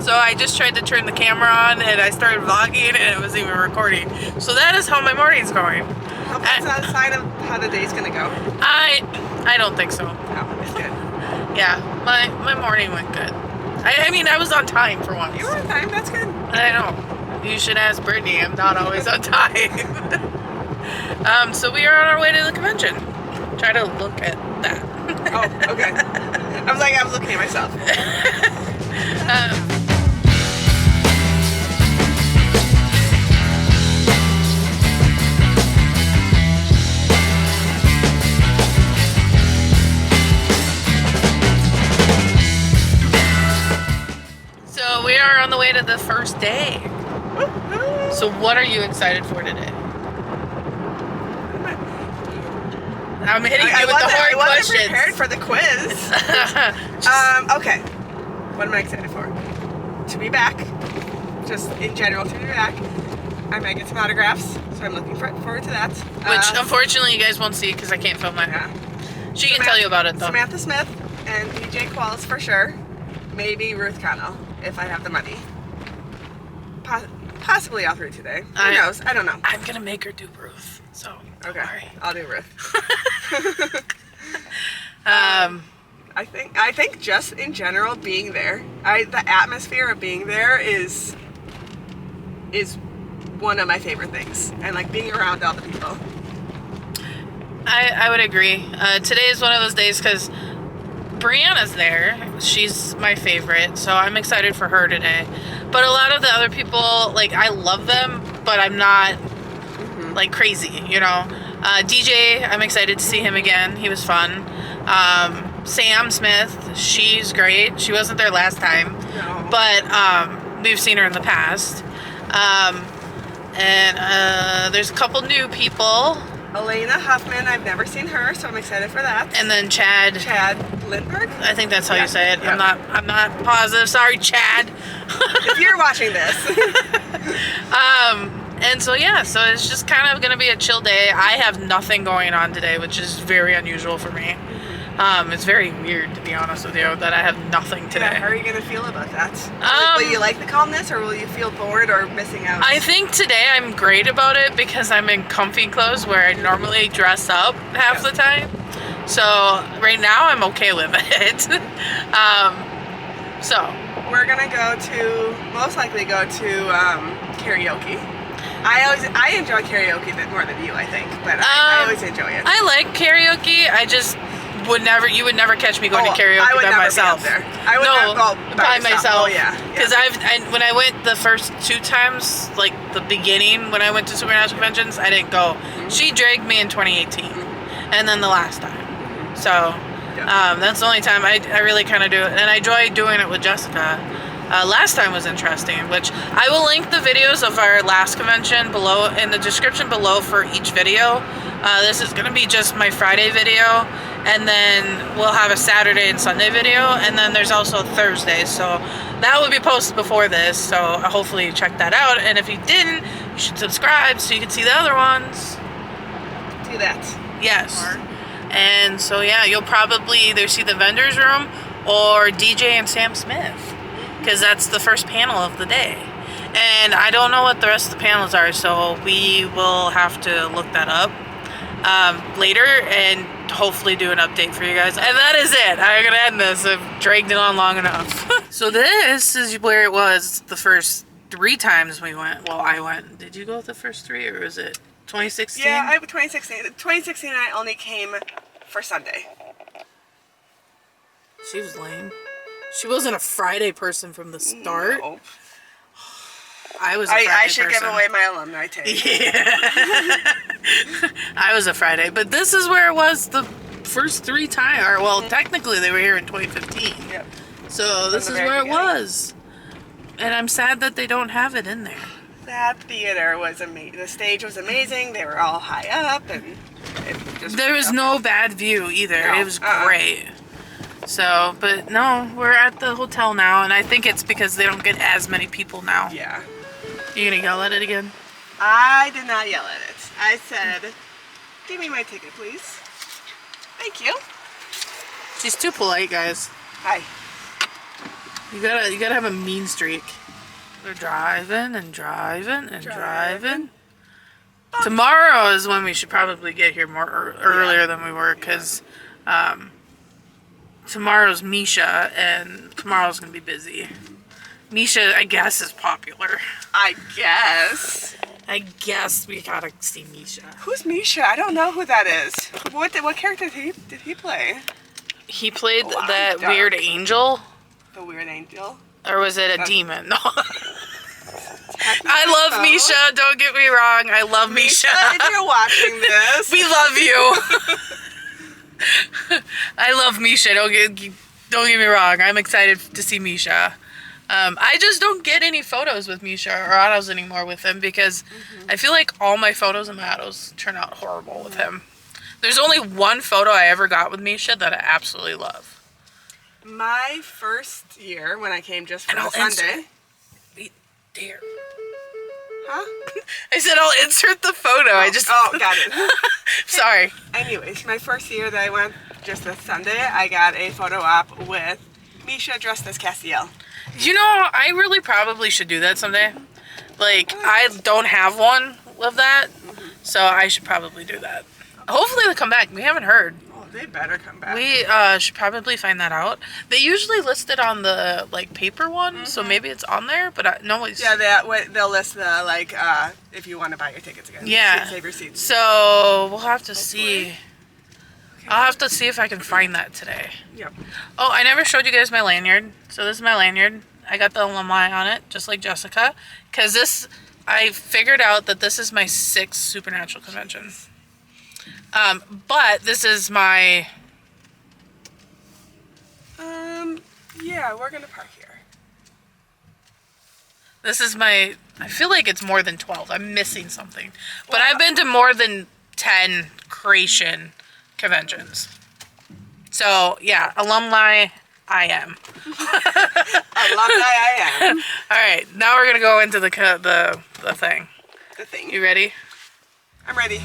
So I just tried to turn the camera on and I started vlogging and it wasn't even recording. So that is how my morning's going. That's not a sign of how the day's gonna go. I don't think so. No, it's good. Yeah, my morning went good. I mean, I was on time for once. You were on time, that's good. I know. You should ask Brittany, I'm not always on time. So we are on our way to the convention. Try to look at that. Oh, okay. I was looking at myself. So we are on the way to the first day. So what are you excited for today? I'm hitting you with the hard questions. I wasn't prepared for the quiz. Okay. What am I excited for? To be back. Just in general, to be back. I might get some autographs, so I'm looking forward to that. Which, unfortunately, you guys won't see because I can't film it. Yeah. She can tell you about it, though. Samantha Smith and DJ Qualls for sure. Maybe Ruth Connell, if I have the money. Possibly all three today. Who knows? I don't know. I'm going to make her do Ruth, so don't worry. I'll do Ruth. I think just in general being there, the atmosphere of being there is one of my favorite things, and like being around all the people. I would agree. Today is one of those days because Brianna's there. She's my favorite, so I'm excited for her today. But a lot of the other people, like, I love them, but I'm not like crazy, you know. DJ, I'm excited to see him again. He was fun. Sam Smith, she's great. She wasn't there last time, No. but we've seen her in the past. And there's a couple new people. Alaina Huffman, I've never seen her, so I'm excited for that. And then Chad Lindberg? I think that's how you say it. Yeah. I'm not positive. Sorry, Chad. If you're watching this. And so yeah, so it's just kind of gonna be a chill day. I have nothing going on today, which is very unusual for me. It's very weird, to be honest with you, that I have nothing today. Yeah, how are you gonna feel about that? Will you like the calmness, or will you feel bored or missing out? I think today I'm great about it because I'm in comfy clothes where I normally dress up half the time. So right now I'm okay with it. So we're gonna most likely go to karaoke. I enjoy karaoke a bit more than you, I think, but I always enjoy it. I like karaoke. I just you would never catch me going to karaoke by myself. I would never go by myself. Oh yeah. Because when I went the first 2 times, like the beginning when I went to Supernatural Conventions, I didn't go. She dragged me in 2018, and then the last time. So that's the only time I really kind of do it, and I enjoy doing it with Jessica. Last time was interesting, which I will link the videos of our last convention below in the description below for each video. This is going to be just my Friday video, and then we'll have a Saturday and Sunday video, and then there's also Thursday, so that will be posted before this, so hopefully you check that out, and if you didn't, you should subscribe so you can see the other ones. Do that. Yes. And so yeah, you'll probably either see the vendors room or DJ and Sam Smith, because that's the first panel of the day. And I don't know what the rest of the panels are, so we will have to look that up later and hopefully do an update for you guys. And that is it. I'm going to end this. I've dragged it on long enough. So this is where it was the first 3 times we went. Well, I went. Did you go the first 3, or was it 2016? Yeah, 2016. 2016 I only came for Sunday. She was lame. She wasn't a Friday person from the start. Nope. I was a Friday I should person. give away my alumni tag. Yeah. I was a Friday, but this is where it was the first 3 times. Or, well, technically they were here in 2015. Yep. So this is where it was. And I'm sad that they don't have it in there. That theater was amazing. The stage was amazing. They were all high up, and it just there was no bad view either. No. It was great. So, but no, we're at the hotel now, and I think it's because they don't get as many people now. Yeah. You gonna yell at it again? I did not yell at it. I said, "Give me my ticket, please." Thank you. She's too polite, guys. Hi. You gotta have a mean streak. We're driving and driving and driving. Tomorrow is when we should probably get here more earlier than we were, because tomorrow's Misha, and tomorrow's gonna be busy. Misha, I guess, is popular. I guess We gotta see Misha. Who's Misha? I don't know who that is. What character did he play? He played that weird angel. The weird angel? Or was it a demon? No. I love Misha, don't get me wrong. I love Misha. If you're watching this. We love you. I love Misha, don't get me wrong. I'm excited to see Misha. I just don't get any photos with Misha or autos anymore with him, because I feel like all my photos and my autos turn out horrible with him. There's only one photo I ever got with Misha that I absolutely love. My first year, when I came just for the Sunday. Dear. Huh? I said I'll insert the photo. Oh, got it. Sorry. Anyways, my first year that I went just this Sunday, I got a photo op with Misha dressed as Castiel. You know, I really probably should do that someday. Like, I don't have one of that, so I should probably do that. Hopefully they come back. We haven't heard. Oh, they better come back. We should probably find that out. They usually list it on the paper one, so maybe it's on there. But nobody's. Yeah, they'll list the if you want to buy your tickets again. Yeah. Save your seats. So we'll have to see. Okay. I'll have to see if I can find that today. Yep. Oh, I never showed you guys my lanyard. So this is my lanyard. I got the alumni on it, just like Jessica, because I figured out that this is my 6th Supernatural convention. But this is my... yeah, we're gonna park here. This is my... I feel like it's more than 12. I'm missing something. But I've been to more than 10 creation conventions. So, yeah, alumni I am. Alumni I am. Alright, now we're gonna go into the thing. The thing. You ready? I'm ready.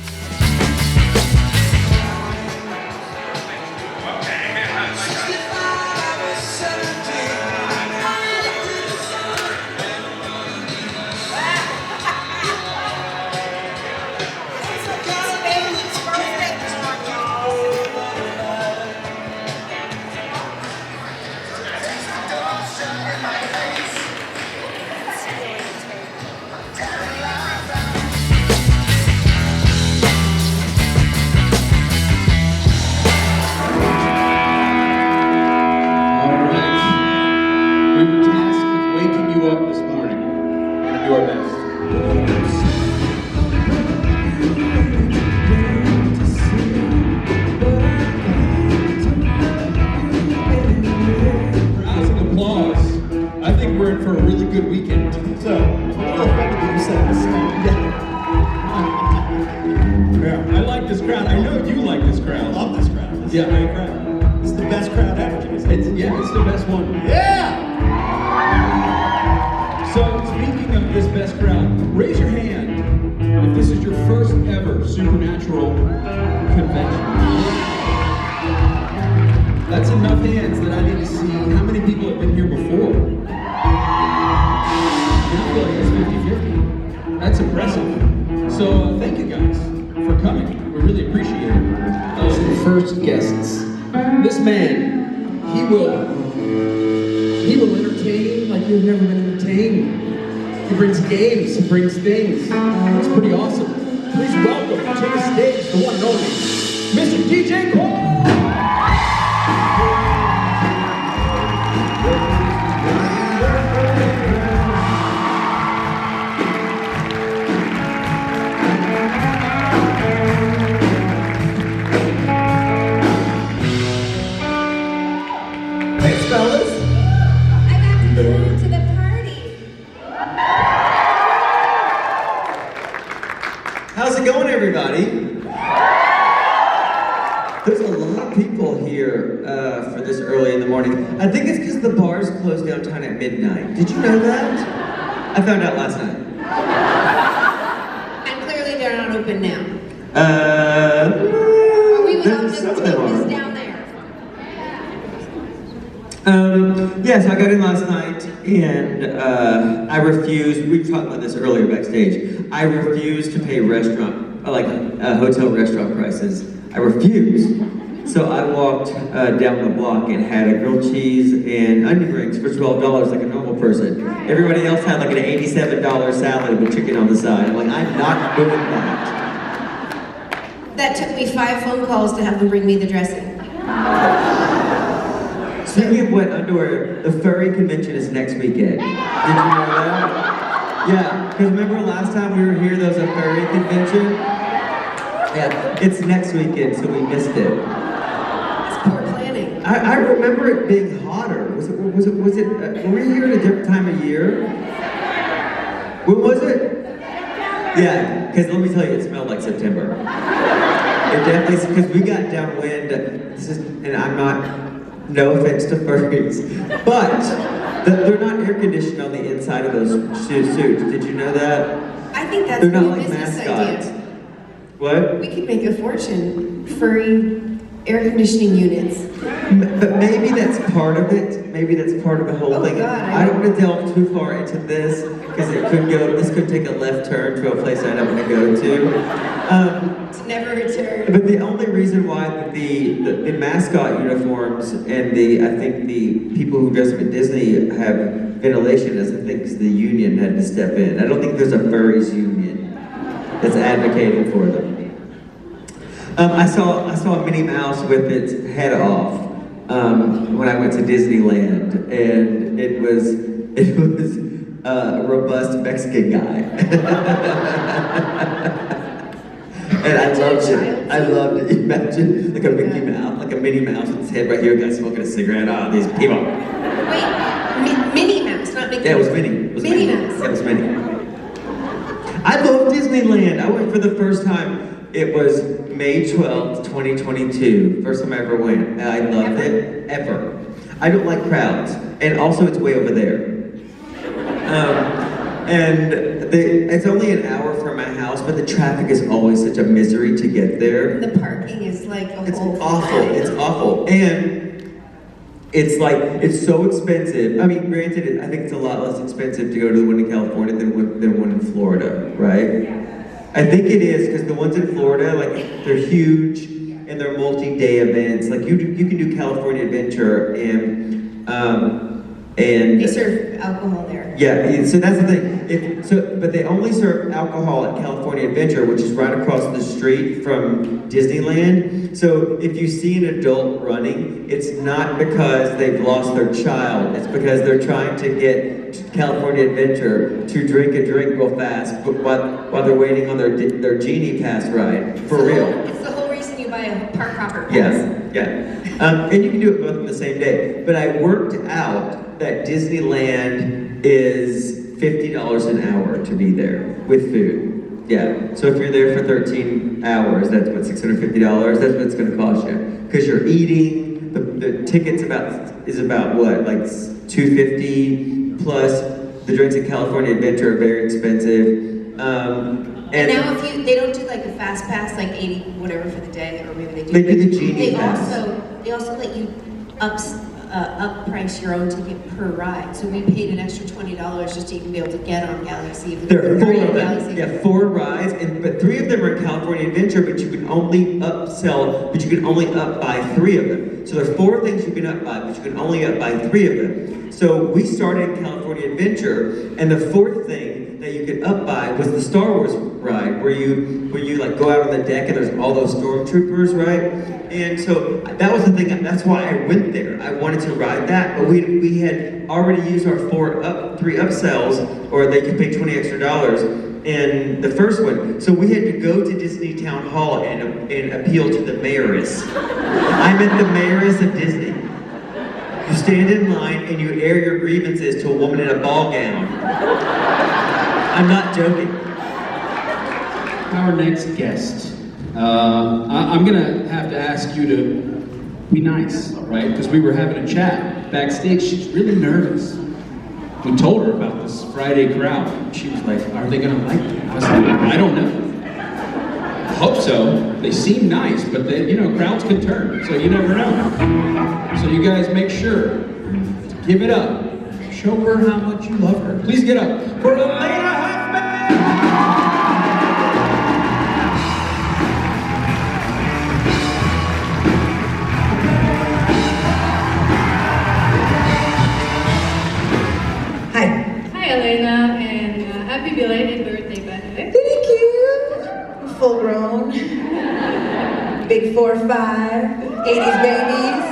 Yeah, great crowd. It's the best crowd ever. It's the best one. Yeah! So, speaking of this best crowd, raise your hand if this is your first ever Supernatural convention. That's enough hands that I need to see how many people have been here before. I feel like it's 50-50. That's impressive. So, thank you guys for coming. We really appreciate it. Some first guests. This man, he will entertain like you've never been entertained. He brings games, he brings things. It's pretty awesome. Please welcome to the stage the one and only Mr. DJ Qualls. Fellas, I'm after going to the party. how's it going, everybody? There's a lot of people here for this early in the morning. I think it's because the bars close downtown at midnight. Did you know that? I found out last night. And clearly they're not open now. We would all just take this down there. Yeah, so I got in last night, and I refused, we talked about this earlier backstage, I refused to pay hotel restaurant prices. I refused. So I walked down the block and had a grilled cheese and onion rings for $12 like a normal person. Everybody else had like an $87 salad with chicken on the side. I'm like, I'm not doing that. That took me 5 phone calls to have them bring me the dressing. Speaking of wet underwear, the furry convention is next weekend. Did you know that? Yeah, because remember last time we were here, there was a furry convention? Yeah, it's next weekend, so we missed it. That's poor planning. I remember it being hotter. Was it, were we here at a different time of year? When was it? Yeah, because let me tell you, it smelled like September. It definitely, because we got downwind, and I'm not, no offense to furries, but they're not air conditioned on the inside of those suits. Did you know that? I think that's they're not a like business mascots. idea. What? We could make a fortune. Furry air conditioning units. But maybe that's part of it. Maybe that's part of the whole thing. God, I don't want to delve too far into this because this could take a left turn to a place I don't want to go to. To never return. But the only reason why the mascot uniforms and I think the people who dress up at Disney have ventilation is I think the union had to step in. I don't think there's a furries union that's advocating for them. I saw a Minnie Mouse with its head off when I went to Disneyland, and it was a robust Mexican guy. And I loved it. Imagine like a Mickey Mouse, like a Minnie Mouse with his head right here, a guy smoking a cigarette. Oh, these people. Wait, Minnie Mouse, not Mickey. Yeah, it was Minnie. It was Minnie Mouse. Yeah, it was Minnie. I love Disneyland. I went for the first time. It was May 12th, 2022. First time I ever went. And I loved it. Ever. I don't like crowds. And also it's way over there. It's only an hour from my house, but the traffic is always such a misery to get there. The parking is like a It's whole awful. thing. It's awful. And it's like, it's so expensive. I mean, granted, I think it's a lot less expensive to go to the one in California than one in Florida, right? I think it is, because the ones in Florida, like, they're huge, and they're multi-day events. Like, you can do California Adventure, and They serve alcohol there. yeah, so that's the thing. But they only serve alcohol at California Adventure, which is right across the street from Disneyland. So if you see an adult running, it's not because they've lost their child. It's because they're trying to get California Adventure to drink a drink real fast while they're waiting on their Genie Pass ride. For real. It's the whole reason you buy a park hopper pass. Yes, yeah. And you can do it both on the same day. But I worked out that Disneyland is $50 an hour to be there with food. Yeah, so if you're there for 13 hours, that's what, $650? That's what it's gonna cost you. Because you're eating, the ticket's about what, like $250 plus the drinks at California Adventure are very expensive. And now they don't do like a fast pass, like 80 whatever for the day, or maybe they do. They do the Genie Pass. They also let you up price your own ticket per ride. So we paid an extra $20 just to even be able to get on Galaxy. There are 4 of them. Yeah, 4 rides, but 3 of them are in California Adventure, but you can only up by 3 of them. So there's 4 things you can up by, but you can only up by 3 of them. So we started in California Adventure, and the 4th thing that you could up by was the Star Wars ride, where you like go out on the deck and there's all those stormtroopers, right? And so that was the thing. That's why I went there. I wanted to ride that, but we had already used our 3 upsells, or they could pay $20 extra in the first one. So we had to go to Disney Town Hall and appeal to the mayoress. I'm at the mayoress of Disney. You stand in line and you air your grievances to a woman in a ball gown. I'm not joking. Our next guest. I'm gonna have to ask you to be nice, all right? Because we were having a chat backstage. She's really nervous. We told her about this Friday crowd. She was like, "Are they gonna like me?" I was like, "I don't know. I hope so. They seem nice, but crowds can turn, so you never know. So you guys make sure to Give it up. Show her how much you love her. Please get up for Alaina Huffman! Hi. Hi, Alaina, and happy belated birthday, by the way. Thank you. Full grown. Big 4'5", 80s babies.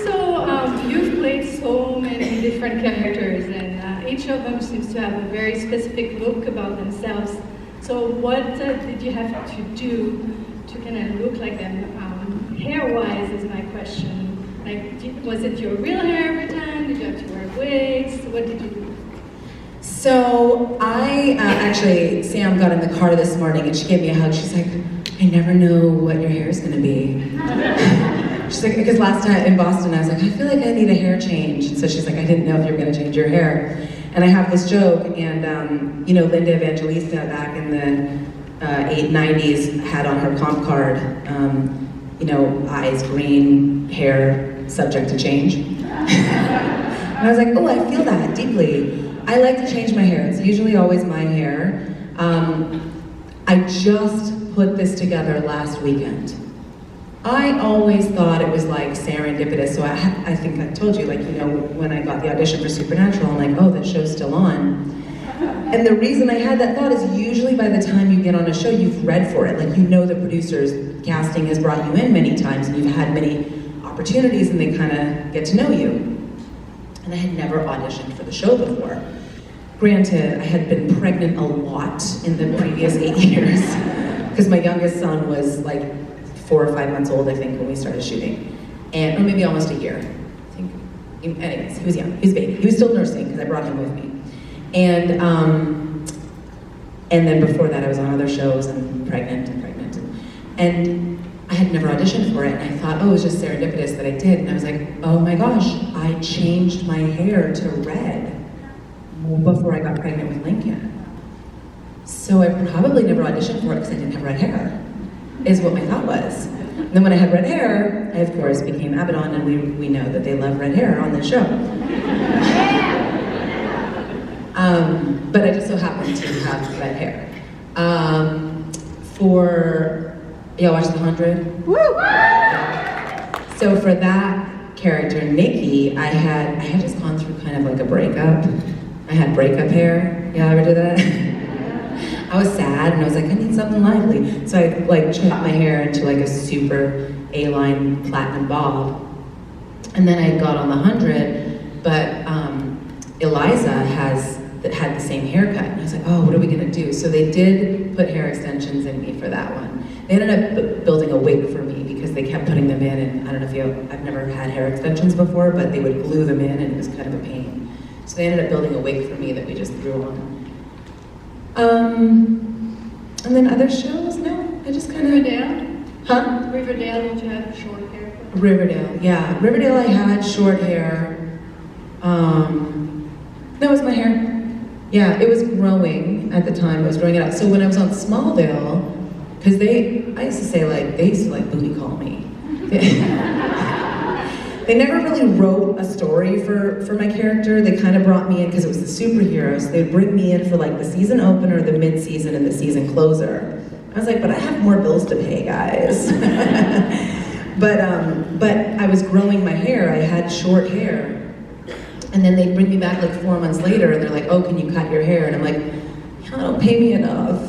So, you've played so many different characters, and each of them seems to have a very specific look about themselves. So, what did you have to do to kind of look like them? Hair-wise is my question. Like, was it your real hair every time? Did you have to wear wigs? What did you do? So I actually, Sam got in the car this morning and she gave me a hug. She's like, I never know what your hair is going to be. She's like, because last time in Boston, I was like, I feel like I need a hair change. And so she's like, I didn't know if you were going to change your hair. And I have this joke, and you know, Linda Evangelista back in the 90s had on her comp card, you know, eyes green, hair subject to change. And I was like, oh, I feel that deeply. I like to change my hair. It's usually always my hair. I just put this together last weekend. I always thought it was like serendipitous, so I think I told you, like, you know, when I got the audition for Supernatural, I'm like, oh, the show's still on. And the reason I had that thought is usually by the time you get on a show, you've read for it. Like, you know the producers, casting has brought you in many times, and you've had many opportunities, and they kind of get to know you. And I had never auditioned for the show before. Granted, I had been pregnant a lot in the previous 8 years, because my youngest son was like 4 or 5 months old, I think, when we started shooting. And, or maybe almost a year, I think. Anyways, he was young, he was a baby. He was still nursing, because I brought him with me. And then before that, I was on other shows and pregnant. And I had never auditioned for it, and I thought, oh, it was just serendipitous that I did. And I was like, oh my gosh, I changed my hair to red before I got pregnant with Lincoln. So I probably never auditioned for it because I didn't have red hair, is what my thought was. And then when I had red hair, I of course became Abaddon, and we know that they love red hair on the show. But I just so happened to have red hair. Y'all watch The 100? Woo! So for that character, Nikki, I had just gone through kind of like a breakup. I had breakup hair. Y'all ever do that? I was sad, and I was like, I need something lively. So I like chopped my hair into like a super A-line platinum bob. And then I got on The 100, but Eliza had the same haircut. And I was like, oh, what are we gonna do? So they did put hair extensions in me for that one. They ended up building a wig for me because they kept putting them in, and I don't know if I've never had hair extensions before, but they would glue them in, and it was kind of a pain. So they ended up building a wig for me that we just threw on. And then other shows, no, I just kind of... Riverdale? Huh? Riverdale, did you have short hair? Riverdale, yeah. Riverdale, I had short hair. That was my hair. Yeah, it was growing at the time. I was growing it out. So when I was on Smallville, because I used to say, like, they used to like booty call me. They never really wrote a story for my character. They kind of brought me in because it was the superheroes. They'd bring me in for like the season opener, the mid-season, and the season closer. I was like, but I have more bills to pay, guys. But I was growing my hair. I had short hair. And then they'd bring me back like 4 months later, and they're like, oh, can you cut your hair? And I'm like, y'all don't pay me enough.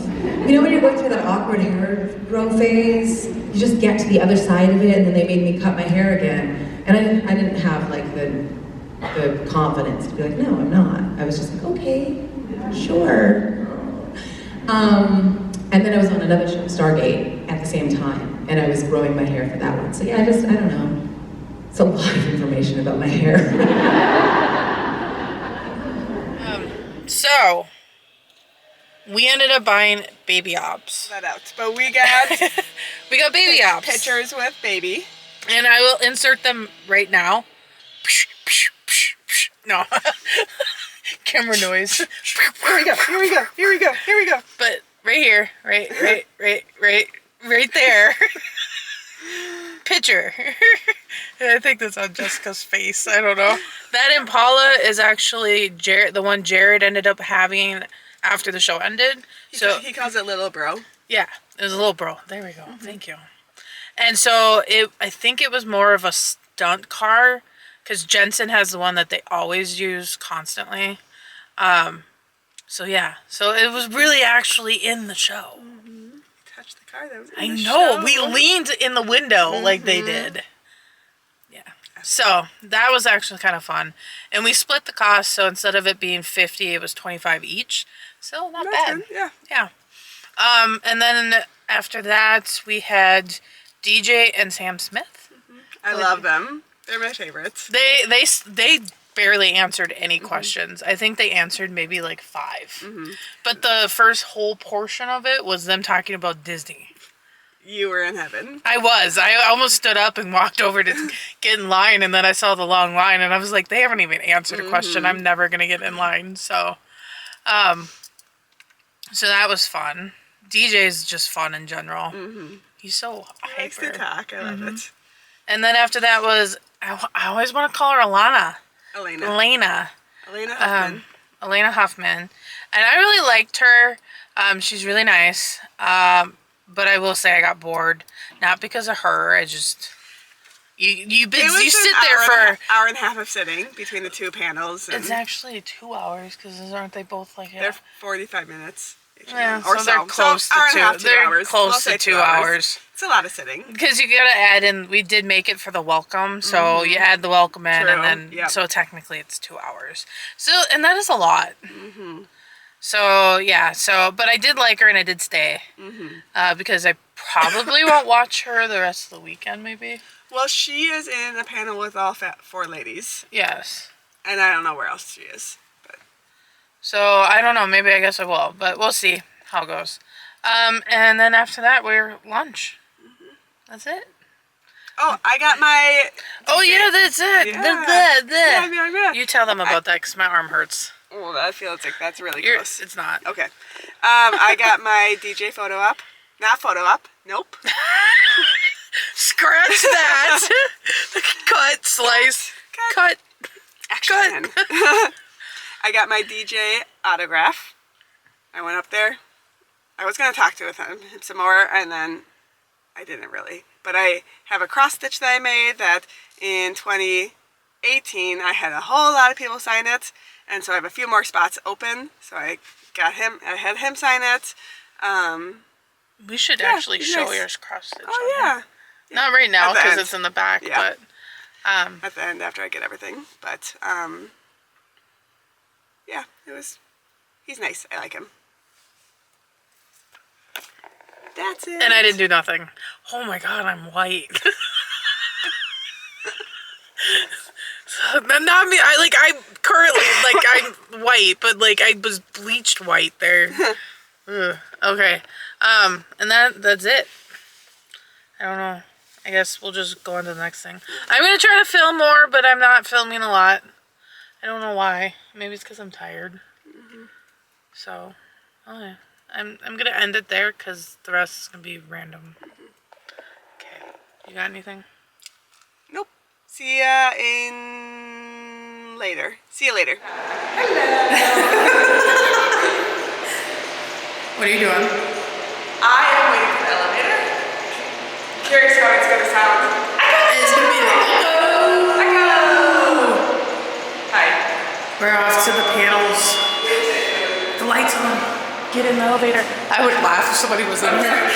You know when you're going through that awkward hair grow phase? You just get to the other side of it, and then they made me cut my hair again. And I didn't have like the confidence to be like, no, I'm not. I was just like, okay, sure. And then I was on another show, Stargate, at the same time, and I was growing my hair for that one. So yeah, I don't know. It's a lot of information about my hair. So, we ended up buying baby obs. That out. But we got baby obs. Pictures with baby. And I will insert them right now. No. Camera noise. Here we go. But right here, right there. Picture. I think that's on Jessica's face. I don't know. That Impala is actually the one Jared ended up having after the show ended. He calls it Lil Bro. Yeah, it was a Lil Bro. There we go. Thank you. And so I think it was more of a stunt car because Jensen has the one that they always use constantly. So yeah, so it was really actually in the show. Touch the car that was in I the know. show. We leaned in the window like they did. Yeah. So that was actually kind of fun. And we split the cost, so instead of it being 50, it was 25 each. So not bad. Good. Yeah. Yeah. And then after that, we had DJ and Sam Smith. I love them. They're my favorites. They barely answered any questions. I think they answered maybe like 5. But the first whole portion of it was them talking about Disney. You were in heaven. I was. I almost stood up and walked over to get in line, and then I saw the long line, and I was like, they haven't even answered a question. I'm never going to get in line. So that was fun. DJ's just fun in general. He's so hyper. He likes to talk. I love it. And then after that was, I always want to call her Alaina Huffman. Alaina Huffman. And I really liked her. She's really nice. But I will say I got bored. Not because of her. I just... You sit there for... an hour and a half of sitting between the two panels. And it's actually 2 hours because aren't they both like... They're 45 minutes. Yeah, or so they're close to 2 hours. Close to 2 hours. It's a lot of sitting. Because you gotta add in, we did make it for the welcome, so you add the welcome in, True. and then, so technically it's 2 hours. So, and that is a lot. So, yeah, but I did like her and I did stay. Because I probably won't watch her the rest of the weekend, maybe. Well, she is in a panel with all 4 ladies. Yes. And I don't know where else she is. So, I don't know, maybe I guess I will, but we'll see how it goes. And then after that, we're lunch. That's it. Oh, I got my... Oh, yeah, that's it. Yeah. Yeah. You tell them about that because my arm hurts. Oh, that feels like that's really gross. It's not. Okay. I got my DJ photo up. Not photo op. Nope. Scratch that. Cut, slice, cut. Action. I got my DJ autograph. I went up there. I was going to talk to him some more, and then I didn't really. But I have a cross stitch that I made that in 2018 I had a whole lot of people sign it, and so I have a few more spots open. So I had him sign it. We should actually show yours cross stitch. Oh yeah. Not right now because it's in the back, but at the end after I get everything. But yeah, he's nice. I like him. That's it. And I didn't do nothing. Oh my god, I'm white. Not me. I'm currently I'm white, but I was bleached white there. Okay. And that's it. I don't know. I guess we'll just go on to the next thing. I'm gonna try to film more, but I'm not filming a lot. I don't know why. Maybe it's because I'm tired. So, okay. I'm gonna end it there because the rest is gonna be random. Okay. You got anything? Nope. See ya later. See you later. Hello. What are you doing? I am waiting for the elevator. Curious how it's gonna sound. It's gonna be like echo. Hi. We're off to the panels. The lights on. Get in the elevator. I would laugh if somebody was in here.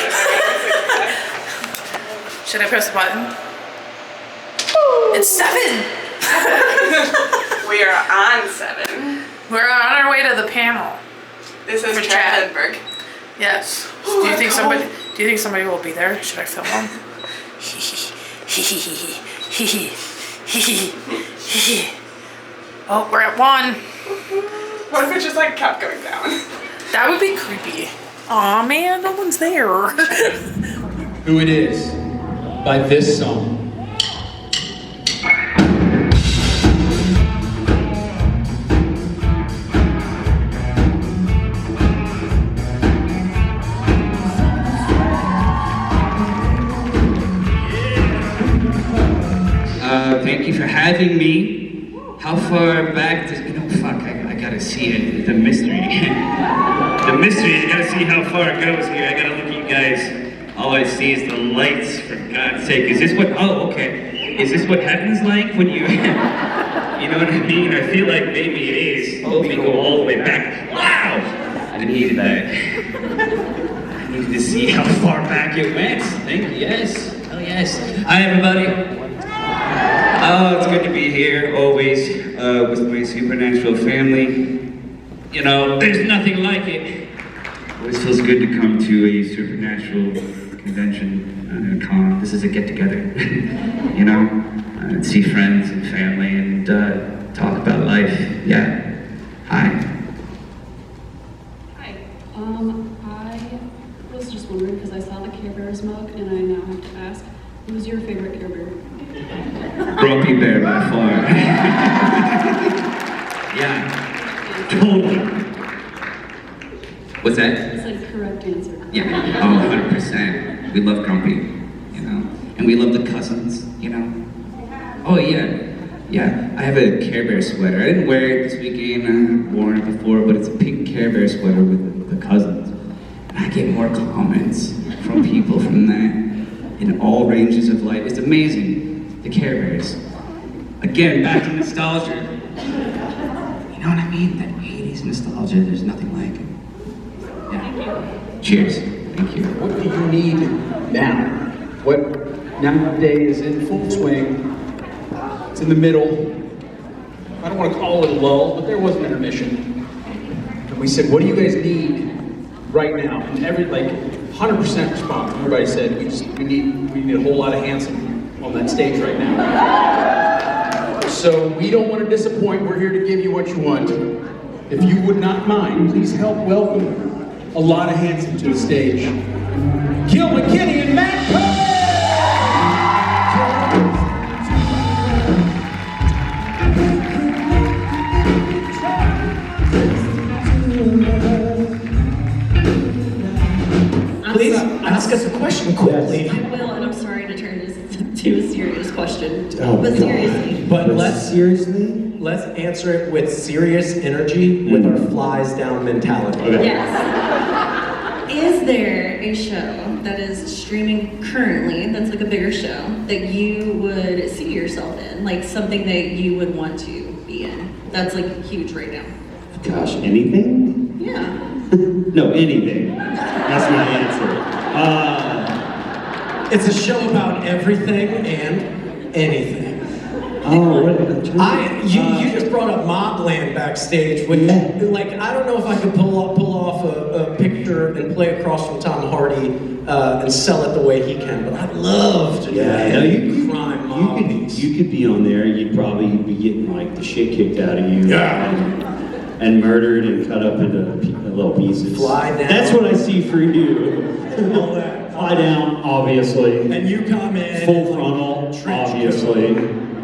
Should I press the button? It's 7. We are on 7. We're on our way to the panel. This is For Chad Chad. Lindberg. Yes. Do you think somebody will be there? Should I film them? Oh, we're at 1. What if it just kept going down? That would be creepy. Aw, man, no one's there. Who It Is by this song. asking me how far back does, fuck, I gotta see it, the mystery. The mystery, I gotta see how far it goes here. I gotta look at you guys. All I see is the lights, for God's sake. Is this what, okay. Is this what heaven's like when you, you know what I mean? I feel like maybe it is. Let me go all the way back. Wow! I needed that. I needed to see how far back it went. Thank you, yes. Oh yes. Hi everybody. Oh, it's good to be here, always, with my supernatural family. You know, there's nothing like it. Always feels good to come to a supernatural convention, con. This is a get-together, you know? See friends and family and talk about life. Yeah. Hi. Hi. I was just wondering, because I saw the Care Bears mug, and I now have to ask, who's your favorite Care Bear? Grumpy Bear by far. Yeah, totally. What's that? It's like correct answer. Yeah, oh, 100%. We love Grumpy, you know? And we love the cousins, you know? Oh yeah, yeah. I have a Care Bear sweater. I didn't wear it this weekend, I've worn it before, but it's a pink Care Bear sweater with the cousins. And I get more comments from people from that in all ranges of life. It's amazing. The Care Bears. Again, back to nostalgia. You know what I mean? That 80s nostalgia, there's nothing like it. Yeah. Cheers. Thank you. What do you need now? What nowadays is in full swing? It's in the middle. I don't want to call it a lull, but there was an intermission. And we said, what do you guys need right now? And 100% response. Everybody said, we need a whole lot of handsome on that stage right now. So we don't want to disappoint. We're here to give you what you want. If you would not mind, please help welcome a lot of handsome to the stage. Gil McKinney and Matt Cohen! Please ask us a question quickly. I will, and I'm sorry to turn this to a serious question. Oh, but seriously. But let's answer it with serious energy, with our flies down mentality. Okay. Yes. Is there a show that is streaming currently that's like a bigger show that you would see yourself in? Like something that you would want to be in? That's like huge right now. Gosh, anything? Yeah. No, anything. That's my answer. It's a show about everything and anything. Oh, you just brought up Mobland backstage. With, I don't know if I could pull off a picture and play across from Tom Hardy and sell it the way he can, but I'd love to do crime mob piece. You could be on there. You'd probably be getting like the shit kicked out of you. And murdered and cut up into little pieces. Fly down. That's what I see for you. All that. Fly down, obviously. And you come in. Full frontal, obviously.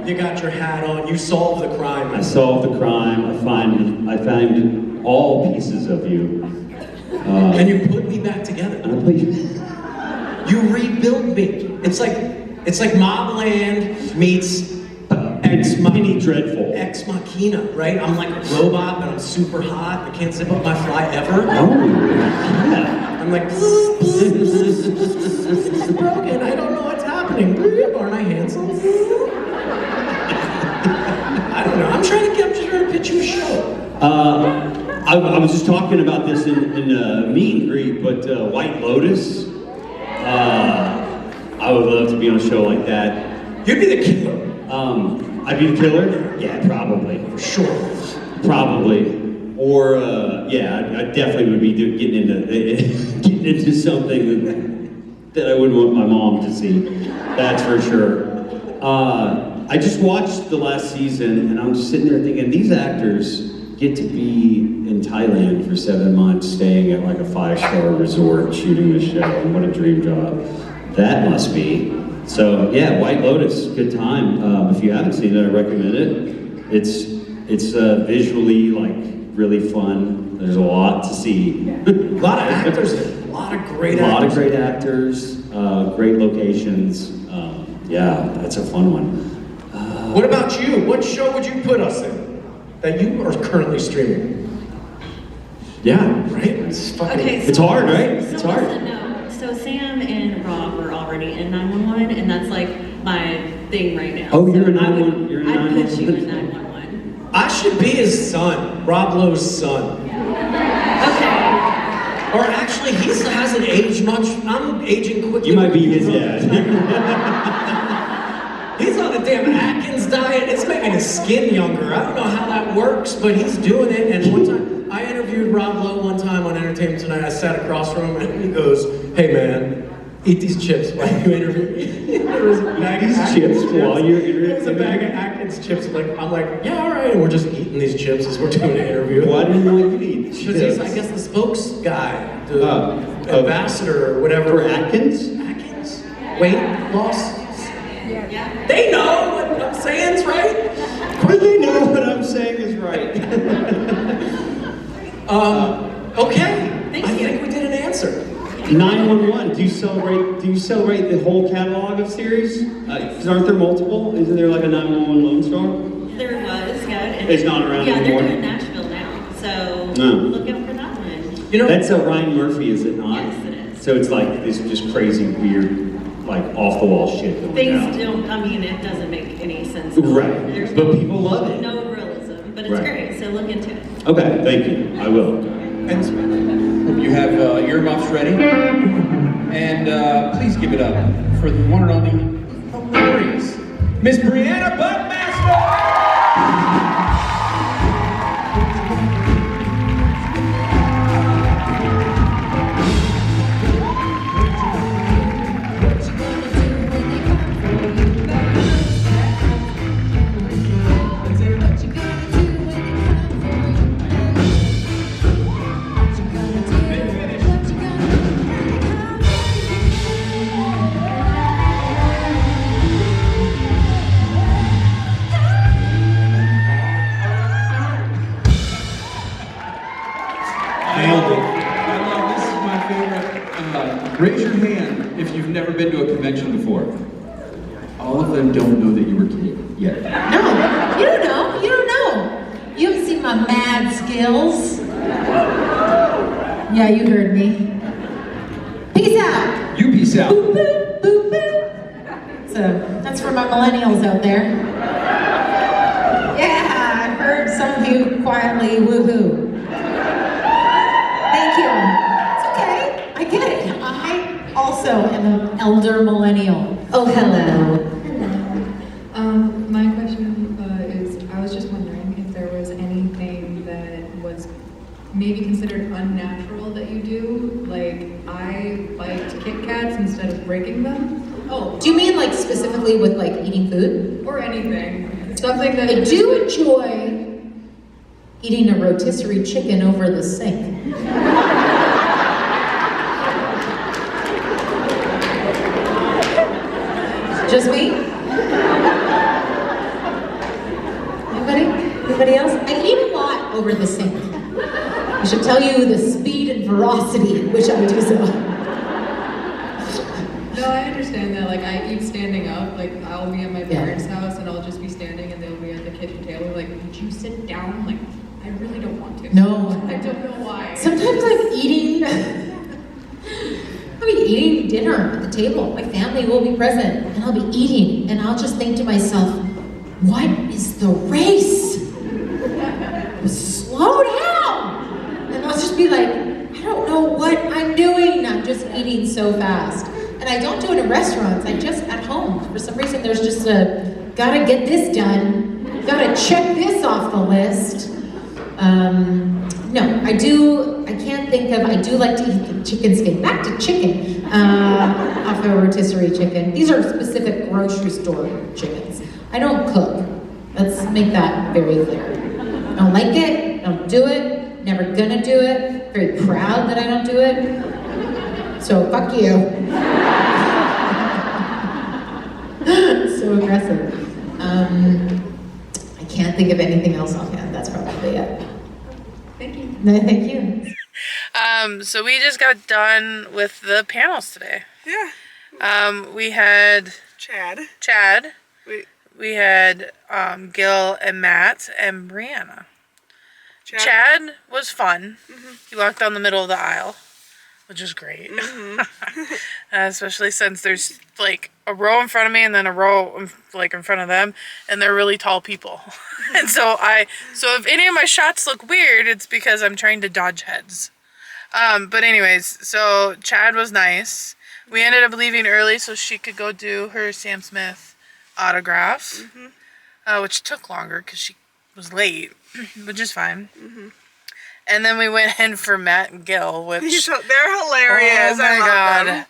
You got your hat on. You solve the crime. I solve the crime. I find all pieces of you. And you put me back together. You rebuild me. It's like Mobland meets Dreadful. Ex Machina, right? I'm like a robot, but I'm super hot. I can't zip up my fly ever. I'm like, broken. I don't know what's happening. Aren't I handsome? I don't know. I'm just trying to pitch you a show. I was just talking about this in meet and greet, but White Lotus. I would love to be on a show like that. You'd be the killer. I'd be the killer? Yeah, probably. For sure. Probably. Or, I definitely would be getting into something that I wouldn't want my mom to see. That's for sure. I just watched the last season, and I'm just sitting there thinking, these actors get to be in Thailand for 7 months, staying at like a 5-star resort, shooting the show. What a dream job that must be. So yeah, White Lotus, good time. If you haven't seen it, I recommend it. It's visually like really fun. There's a lot to see. A lot of actors, a lot of great actors. Great locations. Yeah, that's a fun one. What about you? What show would you put us in that you are currently streaming? Yeah. Right? It's fucking... Okay, It's hard, right? It's hard. No. So Sam and Rob were already in 911, and that's like my thing right now. Oh, you're So a 911. You're a I'd put 911. you in 911. I should be his son, Rob Lowe's son. Okay. Or actually, he hasn't aged much. I'm aging quickly. You might be his dad. He's on a damn Atkins diet. It's making his skin younger. I don't know how that works, but he's doing it. And one time, I interviewed Rob Lowe one time on Entertainment Tonight. I sat across from him, and he goes, "Hey man, eat these chips while you interview me." There was a bag of Atkins chips while you're interviewing. There was a bag of Atkins chips. I'm like, yeah, all right. And we're just eating these chips as we're doing an interview. Why do you want you to eat chips? Because he's, I guess, the spokes guy, the ambassador or whatever. For Atkins? Atkins? Weight loss? Yeah. They know what I'm saying is right. They know what I'm saying is right. Okay. I think we did an answer. 911. Do you celebrate the whole catalog of series? Because aren't there multiple? Isn't there like a 911 Lone Star? There was, yeah. And It's not around anymore? Yeah, they're doing Nashville now, so No. look out for that one. You know, that's a Ryan Murphy, is it not? Yes, it is. So it's like this just crazy, weird, like off the wall shit going Things down. don't, I mean, it doesn't make any sense. at all. Right. There's But people love it. no realism, but it's Right. great, so look into it. Okay, thank you. I will. And you have earmuffs ready. And please give it up for the one and only hilarious Miss Brianna Buckmaster! Raise your hand if you've never been to a convention before. All of them don't know that you were king yet. No, you don't know. You don't know. You haven't seen my mad skills. Yeah, you heard me. Peace out. You peace out. Boop, boop, boop, boop. So that's for my millennials out there. Yeah, I heard some of you quietly woohoo. Thank you. It's okay. I get it. I also am an elder millennial. Oh, hello. My question is, I was just wondering if there was anything that was maybe considered unnatural that you do. Like, I liked Kit Kats instead of breaking them. Oh, do you mean like specifically with like eating food? Or anything. Something that I do enjoy eating a rotisserie chicken over the sink. Just me? Anybody else? I eat a lot over the sink. I should tell you the speed and ferocity in which I do so. No, I understand that. Like, I eat standing up. Like, I'll be at my parents' house and I'll just be standing and they'll be at the kitchen table. Like, would you sit down? Like, I really don't want to. No. I don't know why. Sometimes I'm eating. I'll be eating dinner at the table. My family will be present, and I'll be eating, and I'll just think to myself, "What is the race? Slow down!" And I'll just be like, "I don't know what I'm doing. I'm just eating so fast." And I don't do it in restaurants. I just at home. For some reason, there's just a gotta get this done. Gotta check this off the list. No, I do. I can't think of. I do like to eat the chicken skin. Back to chicken. Off a rotisserie chicken. These are specific grocery store chickens. I don't cook. Let's make that very clear. I don't like it. Don't do it. Never gonna do it. Very proud that I don't do it. So fuck you. So aggressive. I can't think of anything else offhand. That's probably it. Thank you. No, thank you. So we just got done with the panels today. Yeah. We had Chad. we had Gil and Matt and Brianna. Chad was fun. He walked down the middle of the aisle, which is great. Especially since there's like a row in front of me and then a row like in front of them, and they're really tall people. And so if any of my shots look weird, it's because I'm trying to dodge heads. But anyways, so Chad was nice. We ended up leaving early so she could go do her Sam Smith autograph, which took longer because she was late, which is fine. And then we went in for Matt and Gil, which they're hilarious. Oh my I love god! them.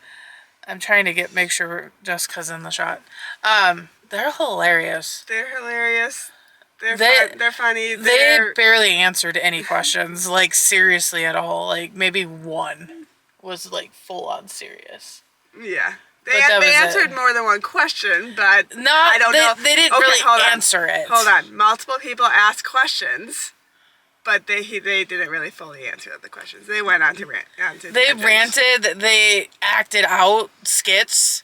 I'm trying to make sure Jessica's in the shot. They're hilarious. They're hilarious. They're funny. They barely answered any questions, like seriously at all. Like maybe one was like full on serious. Yeah. They answered more than one question, but I don't know. They didn't really answer it. Hold on. Multiple people asked questions, but they didn't really fully answer the questions. They went on to rant. They ranted. They acted out skits.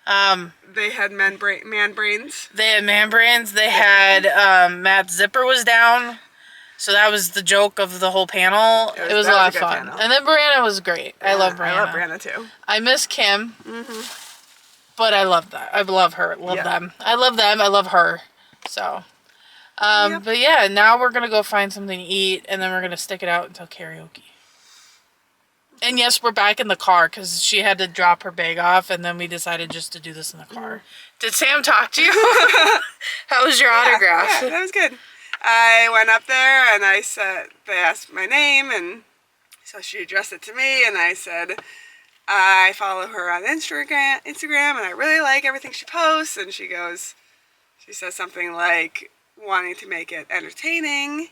They had man brains. They had man brains. They had Matt's zipper was down. So that was the joke of the whole panel. It was a lot of fun. Panel. And then Brianna was great. Yeah, I love Brianna. I love Brianna too. I miss Kim. But I love that. I love her. Them. I love them. I love her. So. But yeah, now we're going to go find something to eat. And then we're going to stick it out until karaoke. And yes, we're back in the car because she had to drop her bag off. And then we decided just to do this in the car. Did Sam talk to you? How was your autograph? Yeah, that was good. I went up there and I said, they asked my name, and so she addressed it to me, and I said, I follow her on Instagram, and I really like everything she posts. And she says something like wanting to make it entertaining.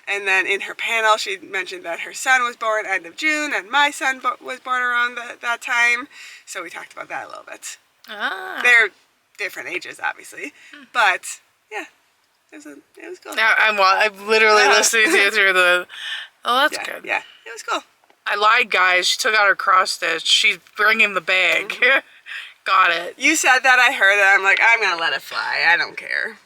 And then in her panel, she mentioned that her son was born end of June, and my son was born around that time. So we talked about that a little bit. They're different ages, obviously, but yeah. It was cool. I'm literally listening to you through the... Oh, that's good. Yeah, it was cool. I lied, guys. She took out her cross stitch. She's bringing the bag. Got it. You said that, I heard it. I'm like, I'm going to let it fly. I don't care.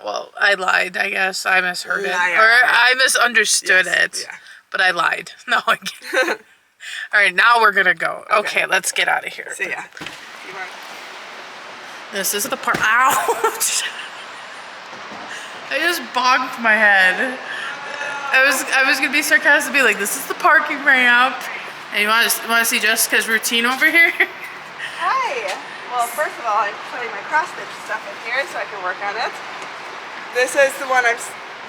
Well, I lied, I guess. I misheard it. Or I misunderstood it. Yeah. But I lied. No, I can't. All right, now we're going to go. Okay, let's get out of here. See ya. This is the part... Ouch! I just bonked my head. I was gonna be sarcastic and be like, this is the parking ramp. And you want to see Jessica's routine over here? Hi. Well, first of all, I'm putting my cross stitch stuff in here so I can work on it. This is the one I'm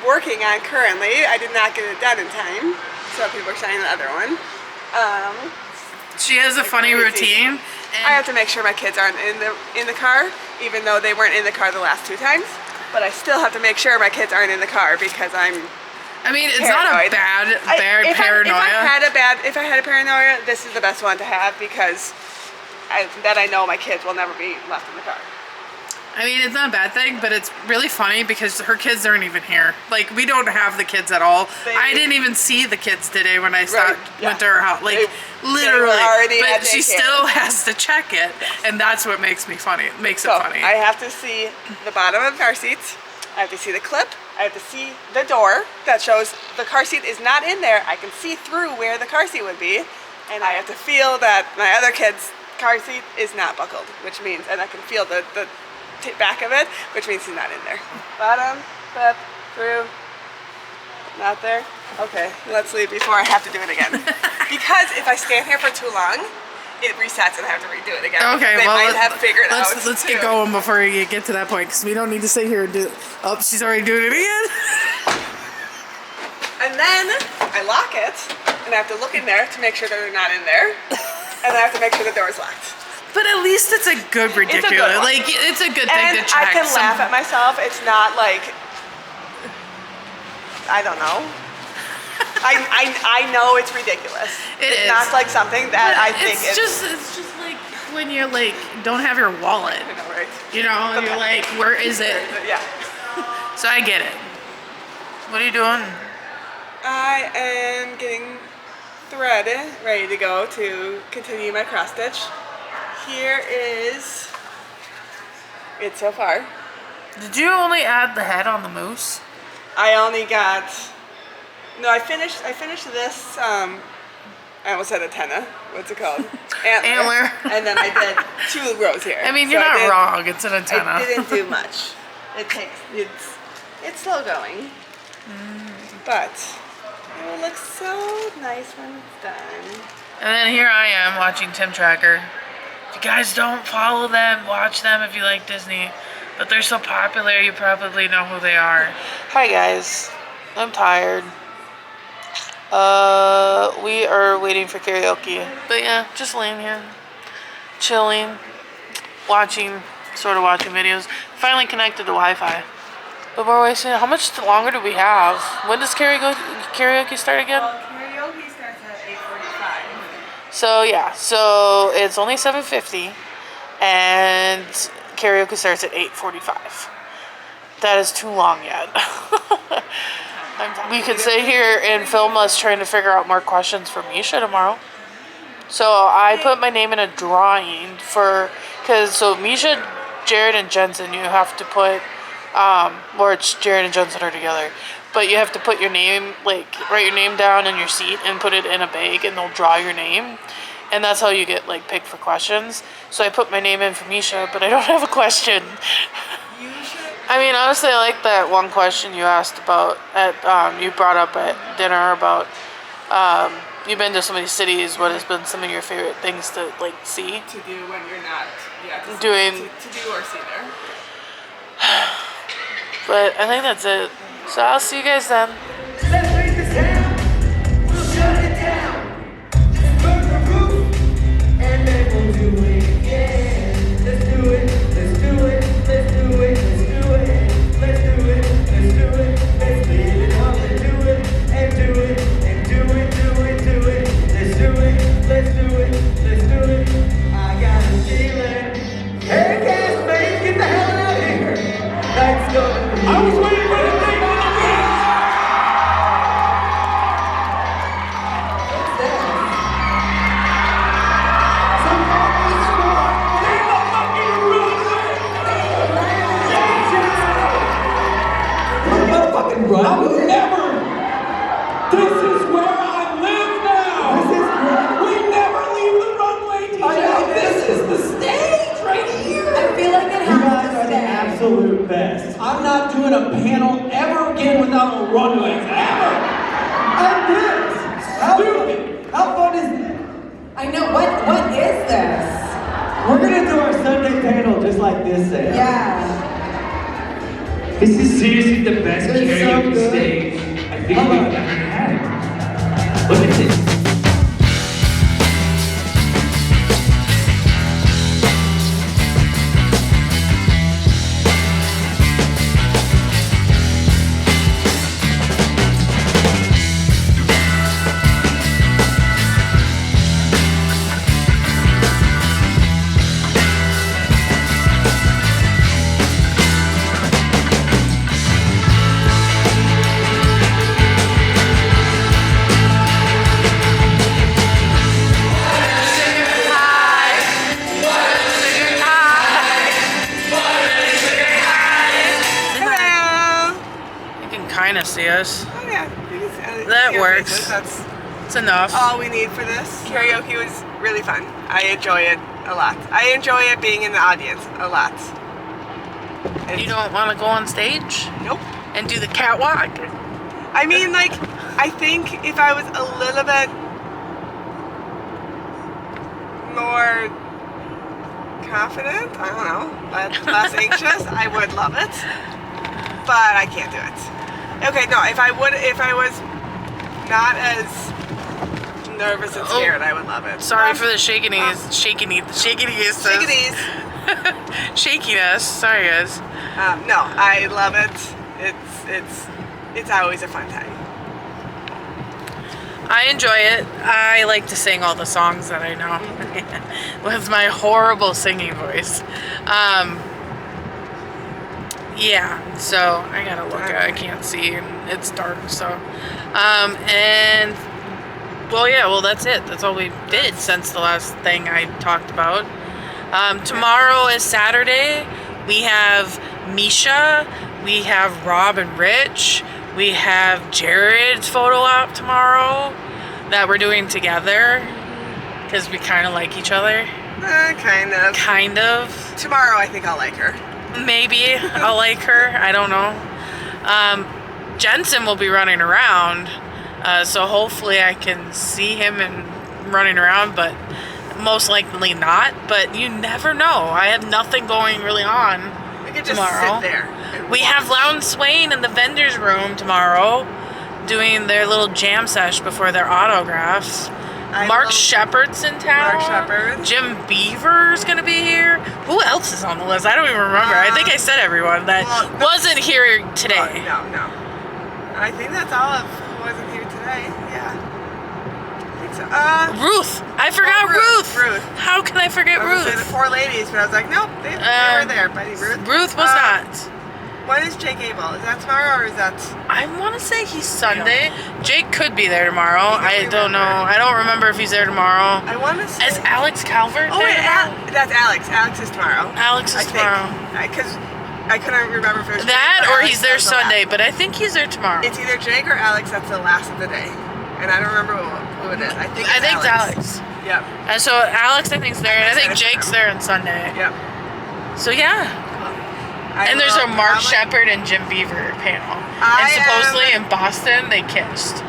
working on currently. I did not get it done in time, so people are saying the other one. She has a funny routine. I have to make sure my kids aren't in the car, even though they weren't in the car the last 2 times. But I still have to make sure my kids aren't in the car because I'm it's paranoid. Not a bad paranoia. If I had a paranoia, this is the best one to have because I know my kids will never be left in the car. I mean, it's not a bad thing, but it's really funny because her kids aren't even here. Like, we don't have the kids at all. I didn't even see the kids today when I went to her house. Like, literally. But she still has to check it, and that's what makes it funny. I have to see the bottom of the car seats. I have to see the clip. I have to see the door that shows the car seat is not in there. I can see through where the car seat would be, and I have to feel that my other kid's car seat is not buckled, which means, and I can feel the back of it, which means he's not in there. Bottom, clip, through, not there. Okay, let's leave before I have to do it again. Because if I stand here for too long, it resets and I have to redo it again. Okay, they might have figured out. Let's get going before you get to that point, because we don't need to sit here and do it. Oh, she's already doing it again. And then I lock it, and I have to look in there to make sure that they're not in there. And I have to make sure the door is locked. But at least it's a good ridiculous. It's a good thing to check. I can laugh at myself. It's not like, I don't know. I know it's ridiculous. It's not like something that I think is. It's just like when you're like don't have your wallet. I know, right? You know, you're like, where is it? Yeah. So I get it. What are you doing? I am getting thread ready to go to continue my cross stitch. Here is it so far. Did you only add the head on the moose? I only got. No, I finished this. I almost said antenna. What's it called? Antler. And then I did 2 rows here. I mean, you're not wrong. It's an antenna. I didn't do much. It's slow going, but it will look so nice when it's done. And then here I am watching Tim Tracker. If you guys don't follow them, watch them if you like Disney. But they're so popular, you probably know who they are. Hi guys, I'm tired. We are waiting for karaoke. But yeah, just laying here, chilling, watching videos. Finally connected to Wi-Fi. But we're wasting, how much longer do we have? When does karaoke start again? Well, karaoke starts at 8:45. So yeah, so it's only 7:50 and karaoke starts at 8:45. That is too long yet. We could sit here and film us trying to figure out more questions for Misha tomorrow. So I put my name in a drawing so Misha, Jared, and Jensen, you have to put, or it's Jared and Jensen are together, but you have to put your name, like write your name down in your seat and put it in a bag and they'll draw your name. And that's how you get like picked for questions. So I put my name in for Misha, but I don't have a question. I mean, honestly, I like that one question you asked about you brought up at dinner about you've been to so many cities. What has been some of your favorite things to like see? To do when you're not to do or see there. But I think that's it. So I'll see you guys then. I was waiting for the thing on the beat! I'll never! This is where I live now! This is great! We never leave the runway, DJ! This is the stage right here! I feel like it has to stay. Absolute best. I'm not doing a panel ever again without a runway. Ever! And this! How fun is this? I know, what is this? We're gonna do our Sunday panel just like this, Sam. Yeah. This is seriously the best It's so karaoke good. stage I think we've ever had. Look at this. See us. Oh yeah, that works. That's enough. All we need for this. Karaoke was really fun. I enjoy it a lot. I enjoy it being in the audience a lot. You don't want to go on stage? Nope. And do the catwalk? I mean, like, I think if I was a little bit more confident, I don't know, less anxious, I would love it. But I can't do it. Okay, no, if I was not as nervous and scared, I would love it. Sorry for the shakiness. Shakiness. Sorry, guys. No, I love it. It's always a fun time. I enjoy it. I like to sing all the songs that I know with my horrible singing voice. Yeah, so I gotta look at it. I can't see, and it's dark, so. And, well, that's it. That's all we did since the last thing I talked about. Tomorrow is Saturday. We have Misha. We have Rob and Rich. We have Jared's photo op tomorrow that we're doing together because we kind of like each other. Kind of. Kind of. Tomorrow I think I'll like her. Maybe I'll like her. I don't know. Jensen will be running around, so hopefully I can see him and running around, but most likely not. But you never know. I have nothing going really on We could just tomorrow. sit there. We have Lounge Swain in the vendor's room tomorrow doing their little jam sesh before their autographs. Mark Shepard's in town. Mark Shepard. Jim Beaver's gonna be here. Who else is on the list? I don't even remember. I think I said everyone that wasn't here today. No. I think that's all of who wasn't here today. Yeah. I think so. Ruth. I forgot Ruth. Ruth. How can I forget I was gonna say Ruth? the four ladies, but I was like, nope, they were there, buddy. Ruth was not. When is Jake Abel? Is that tomorrow or is that? I want to say he's Sunday. Jake could be there tomorrow. I don't know. I don't remember if he's there tomorrow. I want to say. Is Alex Calvert Oh, there? wait, that's Alex. Alex is tomorrow. Alex is tomorrow. Because I couldn't remember if it was That Jake or Alex. he's there That's the Sunday, last. but I think he's there tomorrow. It's either Jake or Alex. That's the last of the day, and I don't remember who it is. I think it's Alex. Yep. And so Alex, I think, is there, and I think Jake's there on Sunday. Yep. So yeah. And there's a Mark Shepard and Jim Beaver panel. And supposedly in Boston, they kissed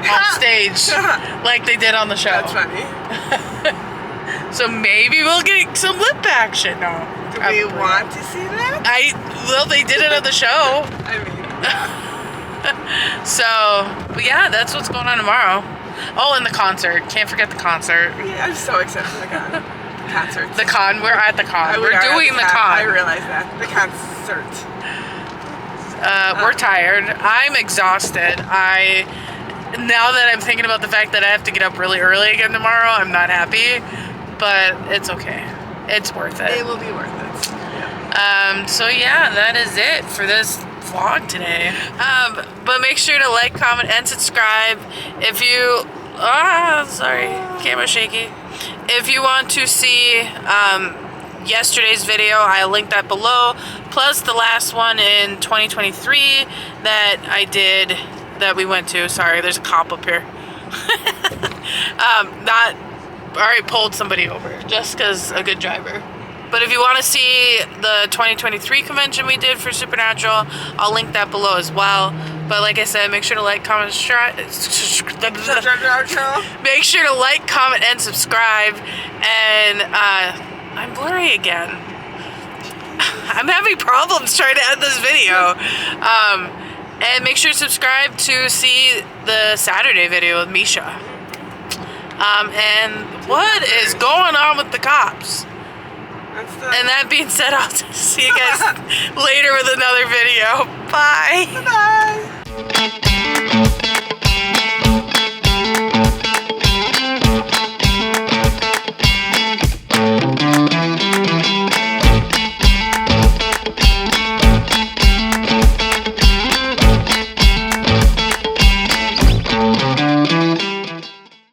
off stage like they did on the show. That's funny. So maybe we'll get some lip action. No. Do we want to see that? Well, they did it on the show. I mean, So, but yeah, that's what's going on tomorrow. Oh, and the concert. Can't forget the concert. yeah, I'm so excited for the concert. The con. We're at the con. We We're are at doing the con. I realize that. The concert. We're tired. I'm exhausted. Now that I'm thinking about the fact that I have to get up really early again tomorrow, I'm not happy, but it's okay. It's worth it. It will be worth it. So yeah, that is it for this vlog today. But make sure to like, comment, and subscribe. If you, sorry, camera shaky. If you want to see yesterday's video, I'll link that below. Plus the last one in 2023 that I did, that we went to. Sorry, there's a cop up here. I already pulled somebody over, Jessica's a good driver. But if you want to see the 2023 convention we did for Supernatural, I'll link that below as well. But like I said, make sure to like, comment, make sure to like, comment, and subscribe. And I'm blurry again. I'm having problems trying to end this video. And make sure to subscribe to see the Saturday video with Misha. And what is going on with the cops? And that being said, I'll see you guys later with another video. Bye. Bye.